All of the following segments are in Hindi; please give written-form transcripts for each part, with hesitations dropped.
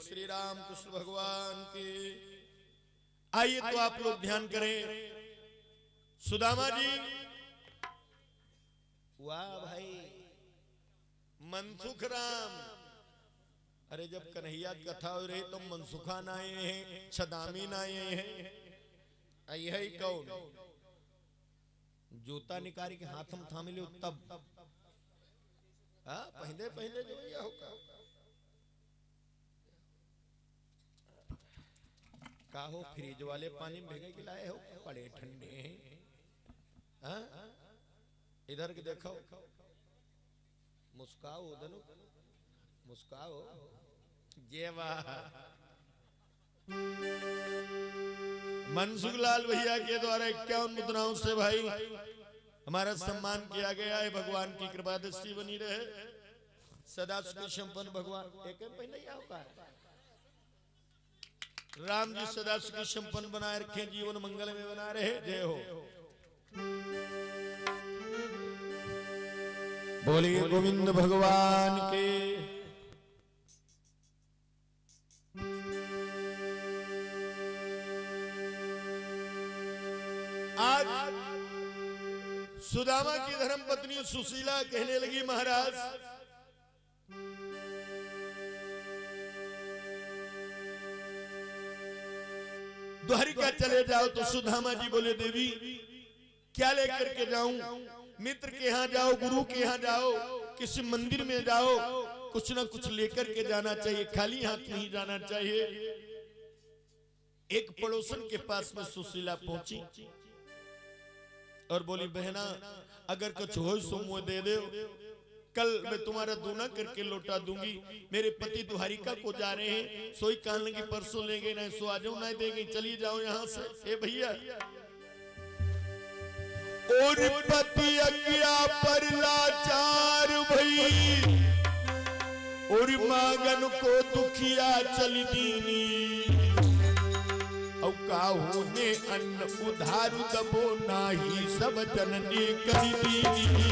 श्री राम कृष्ण भगवान की। आइए तो आप लोग ध्यान करें, सुदामा जी, वाह भाई, मनसुख राम। अरे जब कन्हैया कथा हो रही तो मनसुखा ना आए हैं, छदामी ना आए हैं, यही कौन जूता निकाल के हाथ में थाम लियो तब पहले पहले जो ये होगा का हो, फ्रिज वाले पानी भेगे के लाए हो, बड़े ठंडे हैं। इधर के देखो, मुस्काओ उधर, मुस्काओ। जय वाह। मनसुख लाल भैया के द्वारा 51 मुद्राओं से भाई हमारा सम्मान किया गया है। भगवान की कृपा दृष्टि बनी रहे, सदा सुखी संपन्न भगवान। एक पहले होगा राम जी सदा सुखी संपन्न बनाए रखे, जीवन मंगल में बना रहे। जय हो। बोलिए गोविंद भगवान के। आज सुदामा की धर्म पत्नी सुशीला कहने लगी, महाराज द्वारिका चले जाओ। तो सुदामा जी बोले, देवी क्या लेकर के जाऊं? मित्र के यहाँ जाओ, गुरु के यहाँ जाओ, किसी मंदिर में जाओ, कुछ ना कुछ लेकर के जाना चाहिए, खाली हाथ नहीं जाना चाहिए। एक पड़ोसन के पास में सुशीला पहुंची और बोली, बहना अगर कुछ हो सो मुझे दे दो, कल मैं तुम्हारा दूना करके लौटा दूंगी। मेरे पति द्वारिका को जा रहे हैं, सोई कहने लगी परसों लेंगे, नहीं सो आ जाओ, नहीं देंगे, चली जाओ यहाँ से। ए भैया, और पति अज्ञा पर लाचार भई, और मांगन को दुखिया चली दीनी। औ काहू ने अन्न उधार दबो नाही, सब जननी करी दीनी।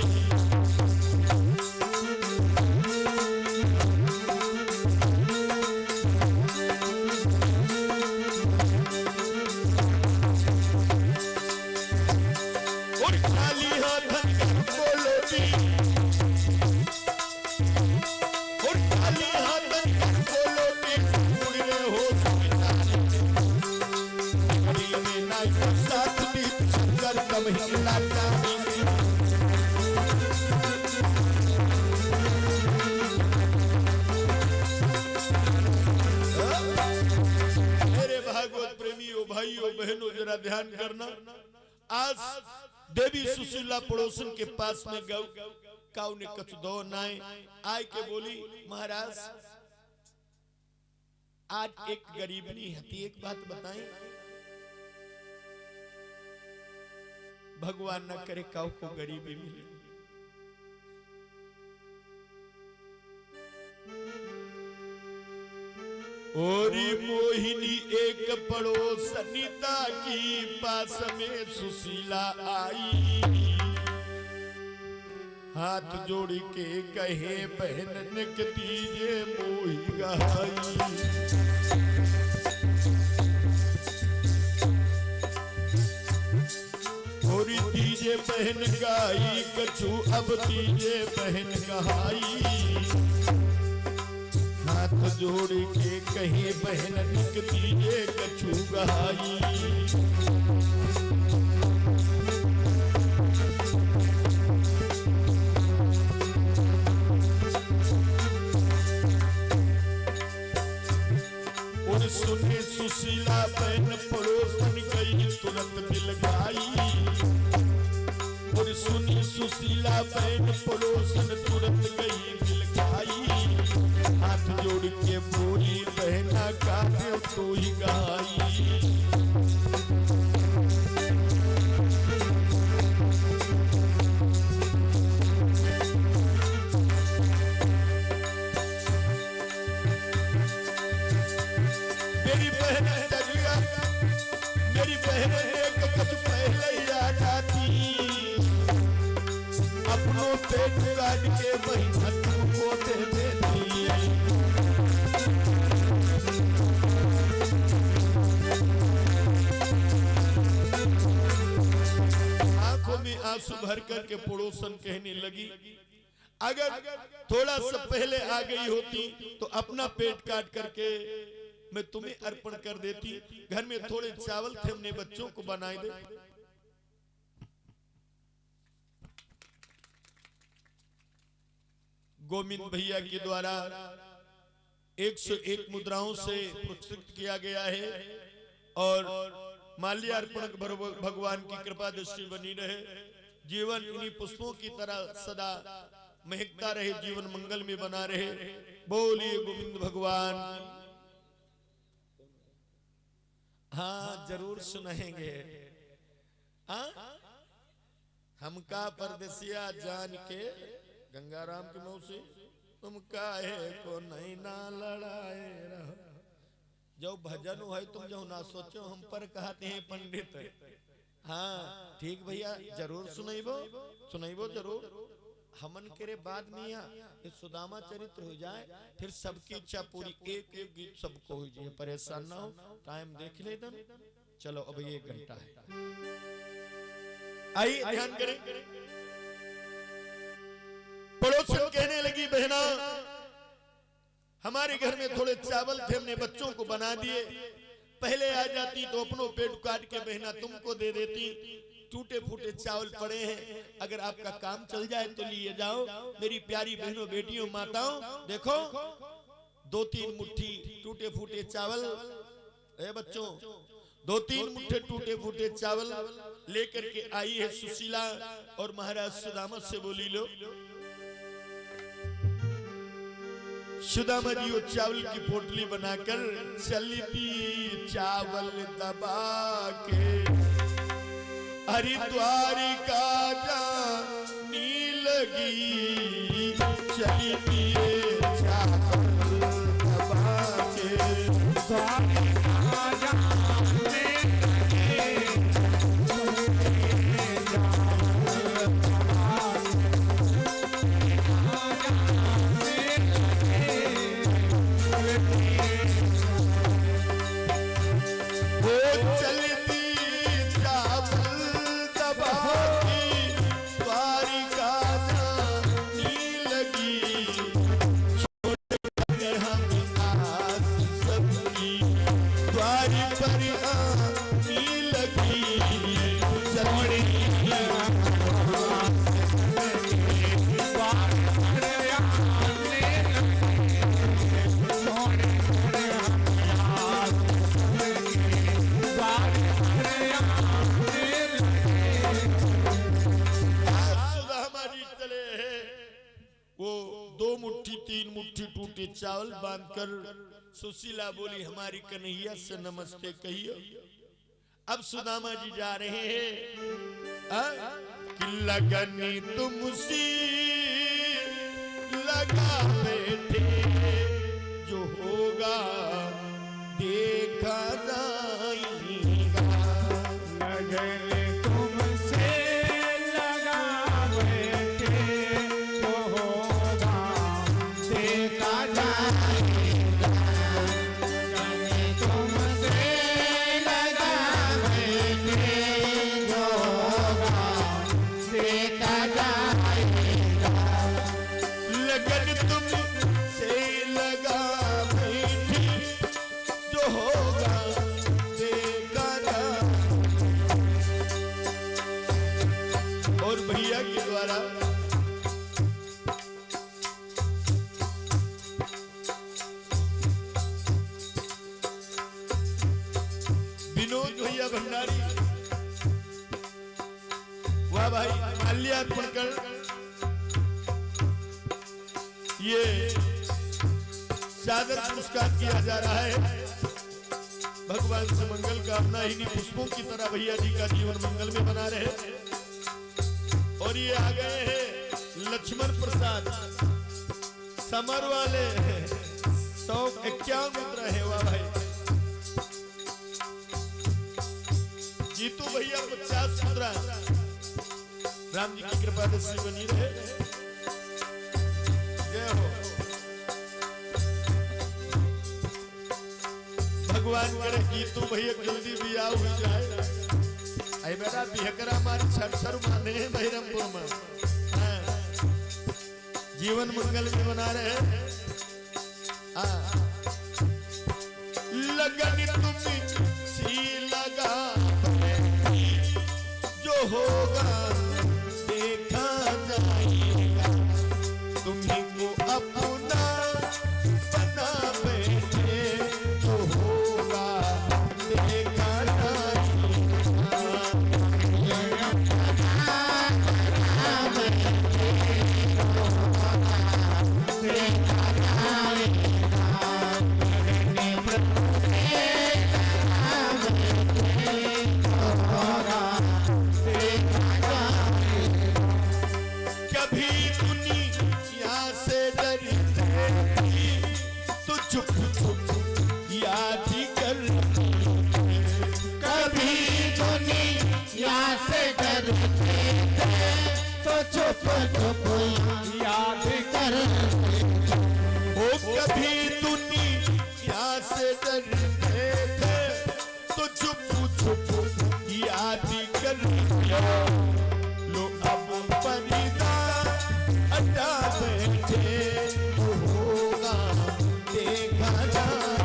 मेरे भागवत प्रेमियों, भाइयों बहनों, जरा ध्यान करना। आज देवी सुशीला पड़ोसन के पास में गौ काऊ ने कछु दो नाय आय के बोली, महाराज आज एक गरीबनी हती, एक बात बताएं, भगवान न करे काऊ को गरीबी मिले। ओरी मोहिनी एक पड़ोसनिता की पास में सुशीला आई, हाथ जोड़ के कहे बहन के दीजे मोही गहाई। और दीजे बहन गाई कछु, अब दीजे बहन गहाई। हाथ जोड़ के कहे बहन के दीजे कछु गहाई। और सुने सुशीला बहन पड़ोसन गई, तुरंत मिल गई। और सुनी सुशीला बहन पड़ोसन तुरंत गई मिल गई। हाथ जोड़ के बोली, बहना का दे तो ही गाई। मेरी बहन तजिया, मेरी बहन एक कुछ पहले ही आ जाती, अपनों पेट काट के महीना तुमको दे देती। आंसू भर करके पड़ोसन कहने लगी, अगर थोड़ा सा पहले आ गई होती तो अपना पेट काट करके मैं तुम्हें अर्पण कर देती। घर में थोड़े चावल थे, हमने बच्चों को बनाए दे। गोविंद भैया के द्वारा 101 मुद्राओं से पुरस्कृत किया गया है और माल्यार्पण भगवान की कृपा दृष्टि बनी रहे, जीवन इन्हीं पुष्पों की तरह सदा महकता रहे, जीवन मंगल में बना रहे। बोलिए गोविंद भगवान। हाँ जरूर सुनाएंगे। हाँ हमका परदेसिया जान के गंगाराम की मौसी तुम काहे को नहीं ना लड़ाए रहो। जो भजन है तुम जो ना सोचो हम पर कहते हैं पंडित। हाँ ठीक भैया जरूर सुनाइबो जरूर। हमन के बाद में यहाँ सुदामा चरित्र हो जाए, फिर सबकी इच्छा पूरी, एक एक गीत सबको हो जाए, परेशान ना हो। टाइम देख ले दम। चलो अब 1 घंटा है, आइए ध्यान करें। पड़ोसन कहने लगी, बहना हमारे घर में थोड़े चावल थे, हमने बच्चों को बना दिए। पहले आ जाती तो अपनों पेट काट के बहना तुमको दे देती। टूटे फूटे चावल पड़े हैं, अगर आपका काम चल जाए तो लिए जाओ। मेरी प्यारी बहनों बेटियों माताओं, देखो 2-3 मुट्ठी टूटे फूटे चावल। ए बच्चों 2-3 मुट्ठे टूटे फूटे चावल लेकर के आई है सुशीला और महाराज सुदामा से बोली, लो सुदामा जी वो चावल की पोटली बनाकर चली थी चावल दबा के हरिद्वार का जानी लगी। चली थी चावल दबा के चावल बांधकर सुशीला बोली, हमारी कन्हैया से नमस्ते कहियो। अब सुदामा जी जा रहे हैं कि लगनी तुमसी लगा बैठे, जो होगा देखा जाएगा। लगनी तुमसे लगा बैठे, जो होगा देखा जाएगा। लगनी तुमसे लगा बैठे, जो होगा देखा जाएगा। लगन तुमसे लगा बैठी, जो होगा देखा जाएगा। और भैया के द्वारा विनोद भैया भंडारी, वाह भाई, माल्यार्पण कर ये सादर पुरस्कार किया जा रहा है। भगवान से मंगल कामना इन्हीं पुष्पों की तरह भैया जी का जीवन मंगल में बना रहे। और ये आ गए हैं लक्ष्मण प्रसाद समर वाले, 151 मुद्रा है। वाह भाई, जीतू भैया 50 मुद्रा। राम जी की कृपा से बनी रहे। जय हो। भगवान करे जीतू भैया जल्दी भी आओ जाए। आई बेटा बिहकरा मारी छरसर माने बहिरमपुर में जीवन मंगल में बना रहे लगन तुम्हें सी लगा जो होगा देखा जाएगा तुम्हें को अपना बना बैठे जो होगा देखा याद कर वो कभी दुनिया से डरते थे तो चुप चुप याद कर लो अब परिदा अड्डा बैठे होगा देखा जाएगा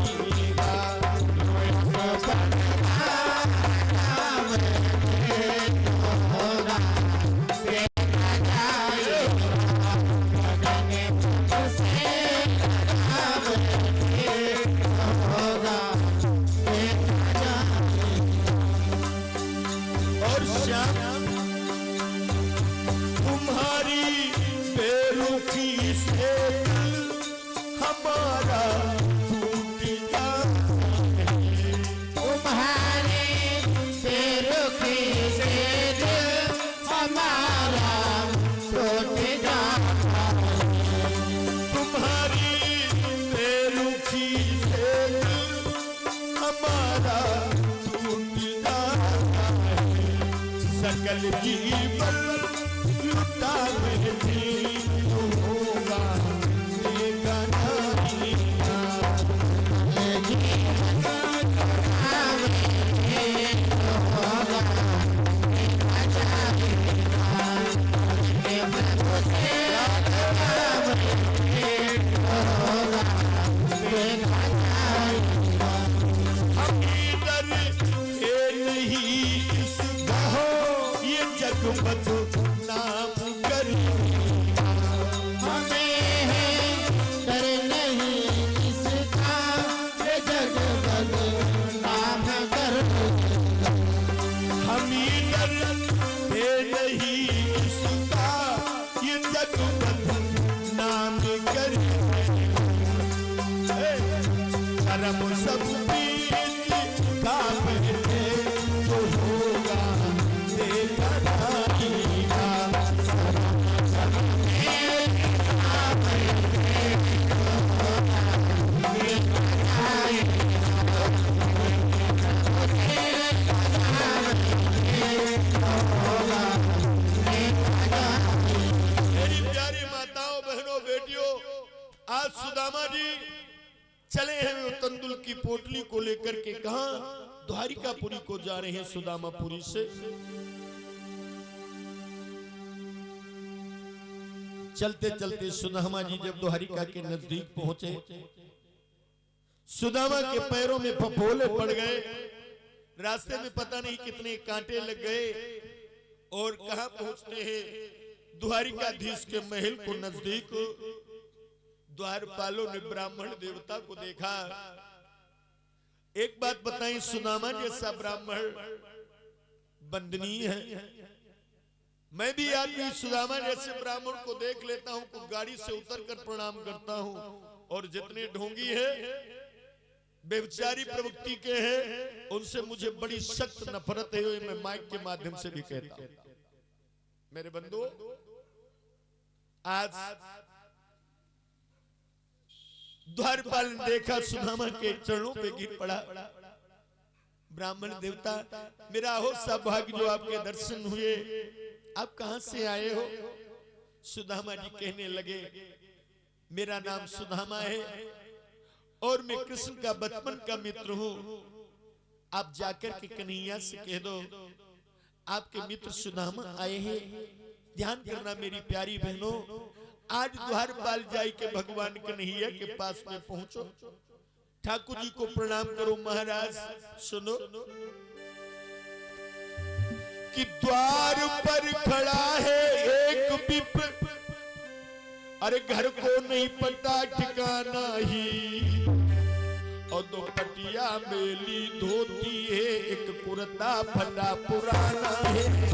सकल जीवन लुटा बैठी होगा देखा जाएगा नाम कर हमें है डर नहीं इसका ये जग नाम कर हम डर नहीं इसका ये जग नाम कर कर्म सब का बैठे तो होगा देखा आज सुदामा जी चले हैं तंदुल की पोटली को लेकर के कहां द्वारिकापुरी को जा रहे हैं सुदामापुरी से चलते चलते सुदामा जी जब द्वारिका के नजदीक पहुंचे सुदामा के पैरों में फफोले पड़ गए रास्ते में पता नहीं कितने कांटे लग गए और कहां पहुंचते हैं द्वारिकाधीश के महल को नजदीक द्वारपालों ने ब्राह्मण देवता को देखा एक बात बताएं सुदामा जैसा ब्राह्मण वंदनीय है मैं भी आदमी सुदामा जैसे ब्राह्मण को देख लेता हूं को गाड़ी से उतरकर प्रणाम करता हूं और जितने ढोंगी है व्यभिचारी प्रवृत्ति के हैं उनसे मुझे बड़ी सख्त नफरत है मैं माइक के माध्यम से भी कहता हूं मेरे बंधुओं आज द्वारपाल ने देखा सुदामा के चरणों पे गिर पड़ा ब्राह्मण देवता मेरा हो सौभाग्य जो आपके दर्शन हुए आप कहां से आए हो सुदामा जी कहने लगे मेरा नाम सुदामा है और मैं कृष्ण का बचपन का मित्र हूं आप जाकर के कन्हैया से कह दो आपके मित्र सुदामा आए हैं। ध्यान करना मेरी प्यारी बहनों, आज द्वारपाल जाई के भगवान कन्हैया के पास में पहुंचो, ठाकुर जी को प्रणाम करो। महाराज सुनो कि द्वार पर खड़ा है एक विप्र, अरे घर को नहीं पता ठिकाना ही, और दो पटिया मेली धोती है, एक कुर्ता फटा पुराना है।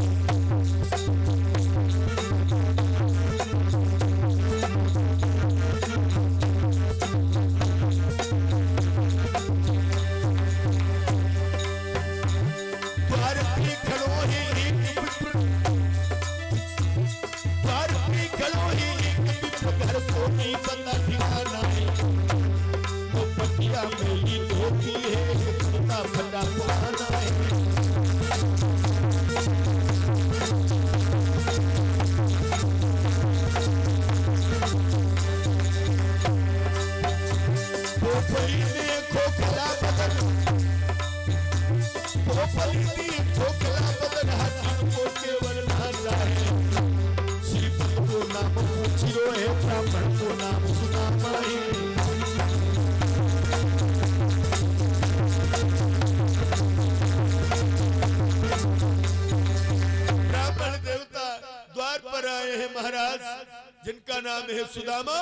जिनका नाम है सुदामा,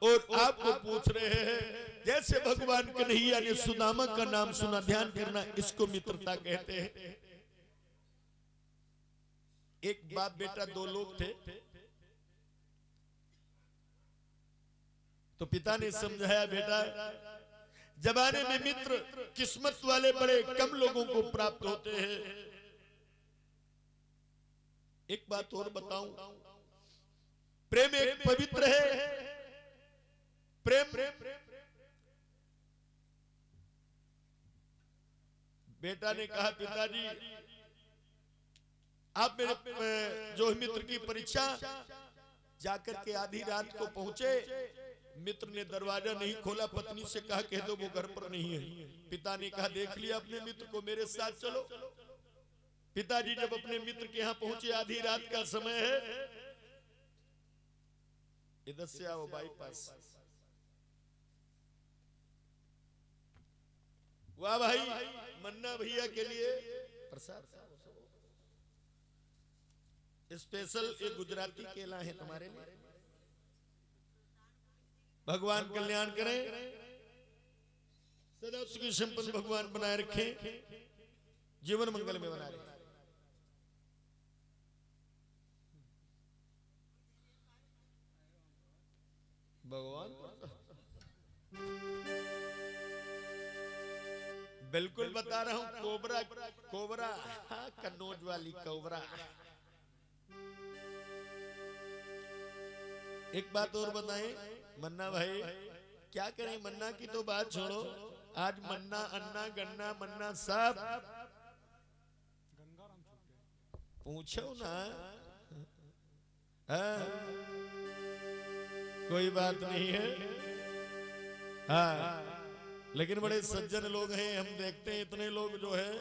और आपको पूछ रहे हैं जैसे भगवान कन्हैया ने सुदामा का नाम सुना। ध्यान करना, इसको मित्रता कहते हैं। एक बाप बेटा दो लोग थे, तो पिता ने समझाया बेटा जमाने में मित्र किस्मत वाले बड़े कम लोगों को प्राप्त होते हैं। एक बात और बताऊं, प्रेम एक पवित्र है। प्रेम बेटा ने कहा पिताजी आप मेरे जो मित्र की परीक्षा जाकर के आधी रात को पहुंचे, मित्र ने दरवाजा नहीं खोला, पत्नी से कहा कह दो वो घर पर नहीं है। पिता ने कहा देख लिया अपने मित्र को, मेरे साथ चलो। पिताजी जब अपने मित्र के यहां पहुंचे, आधी रात का समय है, इधर से आओ बाईपास। वाह भाई, मन्ना भैया के लिए प्रसाद स्पेशल एक गुजराती केला है तुम्हारे लिए। भगवान कल्याण करें, सदा सुखी संपन्न भगवान बनाए रखें, जीवन मंगल में बना रहे। भगवान बिल्कुल बता रहा हूं, कोबरा कोबरा, हाँ, कन्नौज वाली कोबरा। एक बात और बताएं मन्ना भाई, क्या करें, मन्ना की तो बात छोड़ो, आज मन्ना अन्ना गन्ना मन्ना सब पूछो ना। कोई बात नहीं है, हाँ, लेकिन बड़े सज्जन लोग हैं, हम देखते हैं इतने लोग जो है,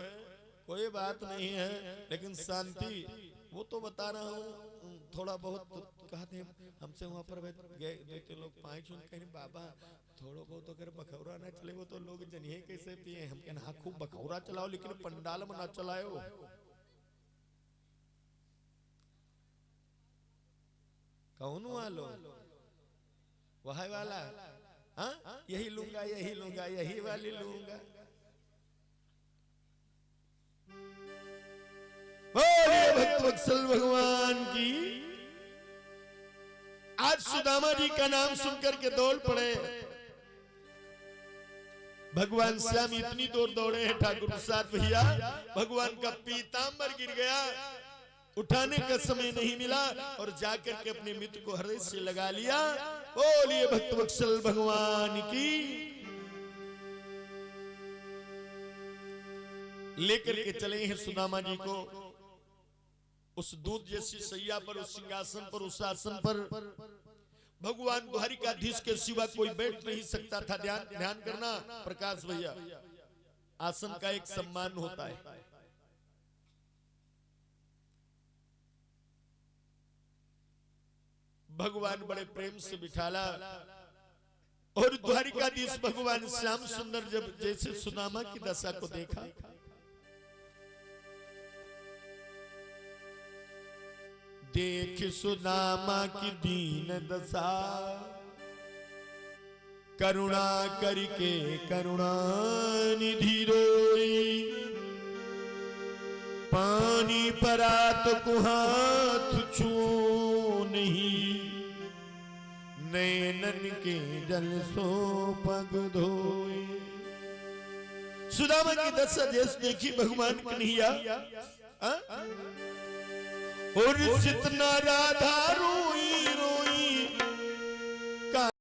कोई बात नहीं है, लेकिन शांति वो तो बता रहा हूँ। थोड़ा बहुत कहते हैं हमसे वहां पर गए देखते लोग पाँच कहीं बाबा थोड़ा बहुत अगर बखौरा ना चले वो तो लोग जनिए कैसे पिए। हम कहना हाँ खूब बखौरा चलाओ, लेकिन पंडाल में ना चलाओ। कौन वालो वही वाला, हाँ यही लूंगा यही लूंगा यही वाली लूंगा। बोलिए भक्तवत्सल भगवान की। आज सुदामा जी का नाम सुनकर के दौड़ पड़े। भगवान श्याम इतनी दूर दौड़े हैं, ठाकुर प्रसाद भैया भगवान का पीतांबर गिर गया, उठाने का समय नहीं मिला, और जाकर के अपने मित्र को हृदय से लगा लिया। बोलिए भक्तवत्सल भगवान की। लेकर के चले हैं सुदामा जी को उस दूध जैसी सैया पर, उस सिंहासन पर, उस आसन पर भगवान द्वारिकाधीश के सिवा कोई बैठ नहीं सकता था। ध्यान करना प्रकाश भैया, आसन का एक सम्मान होता है। भगवान बड़े प्रेम से बिठाला और द्वारिकाधीश भगवान श्याम सुंदर जब जैसे सुदामा की दशा को देखा, देख सुदामा की दीन दशा, करुणा करके करुणा निधि रोई, पानी परात को हाथ छू नहीं, नैनन के जल सो पग धोए। सुदामा की दशा जैसे देखी भगवान कन्हैया, और जितना राधा रोई रोई